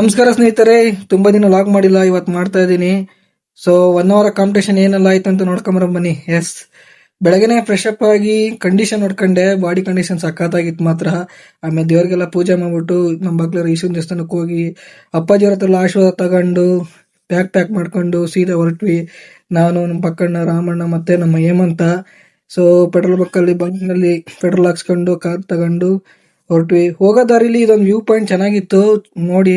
ನಮಸ್ಕಾರ ಸ್ನೇಹಿತರೆ, ತುಂಬಾ ದಿನ ಲಾಗ್ ಮಾಡಿಲ್ಲ, ಇವತ್ತು ಮಾಡ್ತಾ ಇದ್ದೀನಿ. ಸೊ 1 ಅವರ್ ಕಾಂಪಿಟೇಷನ್ ಏನೆಲ್ಲ ಆಯ್ತು ಅಂತ ನೋಡ್ಕೊಂಬರ ಬನ್ನಿ. ಎಸ್, ಬೆಳಗ್ಗೆನೆ ಫ್ರೆಶ್ ಅಪ್ ಆಗಿ ಕಂಡೀಷನ್ ನೋಡ್ಕೊಂಡೆ. ಬಾಡಿ ಕಂಡೀಷನ್ ಸಖತ್ತಾಗಿತ್ತು ಮಾತ್ರ. ಆಮೇಲೆ ದೇವ್ರಿಗೆಲ್ಲ ಪೂಜೆ ಮಾಡ್ಬಿಟ್ಟು ನಮ್ಮ ಬಾಗ್ಲರ ಈಶ್ವರನ ದೇವಸ್ಥಾನಕ್ಕೆ ಹೋಗಿ ಅಪ್ಪಾಜಿ ಹತ್ರ ಎಲ್ಲ ಆಶೀರ್ವಾದ ತಗೊಂಡು ಪ್ಯಾಕ್ ಮಾಡ್ಕೊಂಡು ಸೀದಾ ಹೊರಟ್ವಿ. ನಾನು, ನಮ್ಮ ಪಕ್ಕಣ್ಣ ರಾಮಣ್ಣ ಮತ್ತೆ ನಮ್ಮ ಹೇಮಂತ. ಸೊ ಪೆಟ್ರೋಲ್ ಬಂಕ್ನಲ್ಲಿ ಪೆಟ್ರೋಲ್ ಹಾಕ್ಸ್ಕೊಂಡು ಕಾರ್ ತಗೊಂಡು ಹೊರಟ್ವಿ. ಹೋಗೋ ದಾರಿಲಿ ಇದೊಂದು ವ್ಯೂ ಪಾಯಿಂಟ್ ಚೆನ್ನಾಗಿತ್ತು, ನೋಡಿ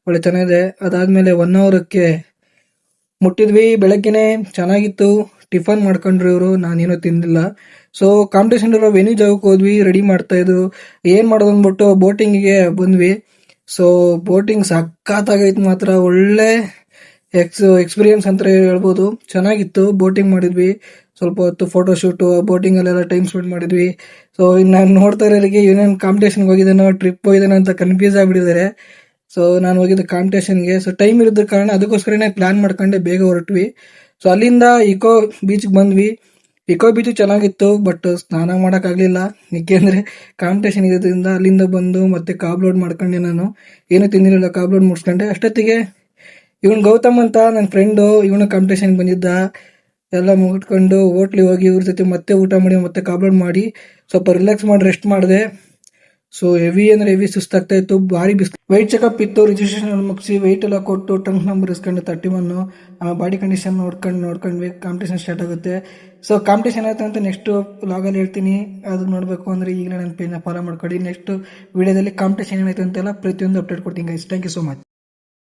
ಒಳ್ಳೆ ಚೆನ್ನಾಗಿದೆ. ಅದಾದ್ಮೇಲೆ 1 ಅವರ್ಕ್ಕೆ ಮುಟ್ಟಿದ್ವಿ. ಬೆಳಗ್ಗೆನೆ ಚೆನ್ನಾಗಿತ್ತು. ಟಿಫನ್ ಮಾಡ್ಕೊಂಡ್ರು ಇವರು, ನಾನೇನೋ ತಿಂದಿಲ್ಲ. ಸೊ ಕಾಂಪಿಟೇಷನ್ ಇರೋ ವೆನ್ಯೂ ಜಾಗಕ್ಕೆ ಹೋದ್ವಿ, ರೆಡಿ ಮಾಡ್ತಾ ಇದ್ರು. ಏನ್ ಮಾಡೋದು ಅಂದ್ಬಿಟ್ಟು ಬೋಟಿಂಗಿಗೆ ಬಂದ್ವಿ. ಸೊ ಬೋಟಿಂಗ್ ಸಖತ್ತಾಗೈತೆ ಮಾತ್ರ, ಒಳ್ಳೆ ಎಕ್ಸ್ಪೀರಿಯನ್ಸ್ ಅಂತ ಹೇಳ್ಬೋದು. ಚೆನ್ನಾಗಿತ್ತು, ಬೋಟಿಂಗ್ ಮಾಡಿದ್ವಿ. ಸ್ವಲ್ಪ ಹೊತ್ತು ಫೋಟೋ ಶೂಟು, ಬೋಟಿಂಗ್ ಅಲ್ಲೆಲ್ಲ ಟೈಮ್ ಸ್ಪೆಂಡ್ ಮಾಡಿದ್ವಿ. ಸೊ ನಾನು ನೋಡ್ತಾ ಇರೋರಿಗೆ ಏನೇನು ಕಾಂಪಿಟೇಷನ್ಗೆ ಹೋಗಿದ್ದೇನೋ, ಟ್ರಿಪ್ ಹೋಗಿದ್ದೇನೋ ಅಂತ ಕನ್ಫ್ಯೂಸ್ ಆಗಿಬಿಟ್ಟಿದ್ದಾರೆ. ಸೊ ನಾನು ಹೋಗಿದ್ದು ಕಾಂಪಿಟೇಷನ್ಗೆ. ಸೊ ಟೈಮ್ ಇರೋದ್ರ ಕಾರಣ ಅದಕ್ಕೋಸ್ಕರನೇ ಪ್ಲಾನ್ ಮಾಡ್ಕೊಂಡೆ ಬೇಗ ಹೊರಟ್ವಿ. ಸೊ ಅಲ್ಲಿಂದ ಇಕೋ ಬೀಚ್ಗೆ ಬಂದ್ವಿ. ಇಕೋ ಬೀಚ್ ಚೆನ್ನಾಗಿತ್ತು, ಬಟ್ ಸ್ನಾನ ಮಾಡೋಕ್ಕಾಗಲಿಲ್ಲ, ಏಕೆಂದರೆ ಕಾಂಪಿಟೇಷನ್ ಇರೋದ್ರಿಂದ. ಅಲ್ಲಿಂದ ಬಂದು ಮತ್ತೆ ಕಾಬ್ ಲೋಡ್ ಮಾಡ್ಕೊಂಡೆ. ನಾನು ಏನು ತಿಂದಿರಲಿಲ್ಲ, ಕಾಬ್ ಲೋಡ್ ಮುಗಿಸ್ಕೊಂಡೆ. ಅಷ್ಟೊತ್ತಿಗೆ ಇವನು ಗೌತಮ್ ಅಂತ ನನ್ನ ಫ್ರೆಂಡು, ಇವನು ಕಾಂಪಿಟೇಷನ್ ಬಂದಿದ್ದ. ಎಲ್ಲ ಮುಗಿಟ್ಕೊಂಡು ಹೋಟ್ಲಿಗೆ ಹೋಗಿ ಇವ್ರ ಜೊತೆ ಮತ್ತೆ ಊಟ ಮಾಡಿ ಮತ್ತೆ ಕಾಬ್ ಲೋಡ್ ಮಾಡಿ ಸ್ವಲ್ಪ ರಿಲ್ಯಾಕ್ಸ್ ಮಾಡಿ ರೆಸ್ಟ್ ಮಾಡಿದೆ. ಸೊ ಹೆವಿ ಅಂದ್ರೆ ಹೆವಿ ಸುಸ್ತಾಗ್ತಾ ಇತ್ತು, ಭಾರಿ ವೈಟ್ ಚೆಕಪ್ ಇತ್ತು. ರಿಜಿಸ್ಟ್ರೇಷನ್ ಮುಗಿಸಿ ವೆಯ್ಟ್ ಎಲ್ಲ ಕೊಟ್ಟು ಟಂಕ್ ನಂಬರ್ ಇಸ್ಕೊಂಡು 31. ಆಮೇಲೆ ಬಾಡಿ ಕಂಡೀಷನ್ ನೋಡ್ಕೊಂಡ್ವಿ. ಕಾಂಪಿಟೇಷನ್ ಸ್ಟಾರ್ಟ್ ಆಗುತ್ತೆ. ಸೊ ಕಾಂಪಿಟೇಷನ್ ಆಯ್ತು ಅಂತ ನೆಕ್ಸ್ಟ್ ಲಾಗಲ್ಲಿ ಹೇಳ್ತೀನಿ. ಅದು ನೋಡಬೇಕು ಅಂದರೆ ಈಗಲೇ ನನ್ನ ಪೇಜ್ನ ಫಾಲೋ ಮಾಡ್ಕೊಳ್ಳಿ. ನೆಕ್ಸ್ಟ್ ವಿಡಿಯೋದಲ್ಲಿ ಕಾಂಪಿಟೇಷನ್ ಏನಾಯ್ತು ಅಂತೆಲ್ಲ ಪ್ರತಿಯೊಂದು ಅಪ್ಡೇಟ್ ಕೊಡ್ತೀನಿ guys. Thank you so much.